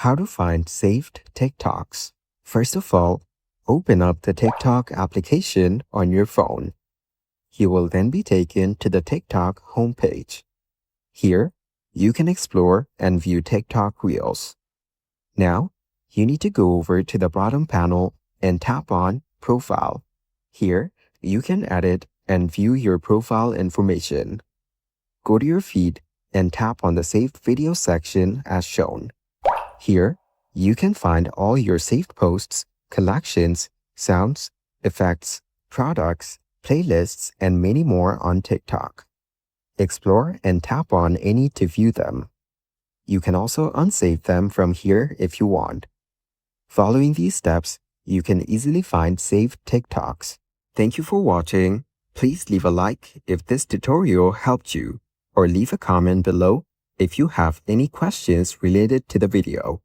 How to find saved TikToks. First of all, open up the TikTok application on your phone. You will then be taken to the TikTok homepage. Here, you can explore and view TikTok Reels. Now, you need to go over to the bottom panel and tap on Profile. Here, you can edit and view your profile information. Go to your feed and tap on the Saved Video section as shown. Here, you can find all your saved posts, collections, sounds, effects, products, playlists, and many more on TikTok. Explore and tap on any to view them. You can also unsave them from here if you want. Following these steps, you can easily find saved TikToks. Thank you for watching. Please leave a like if this tutorial helped you, or leave a comment below if you have any questions related to the video.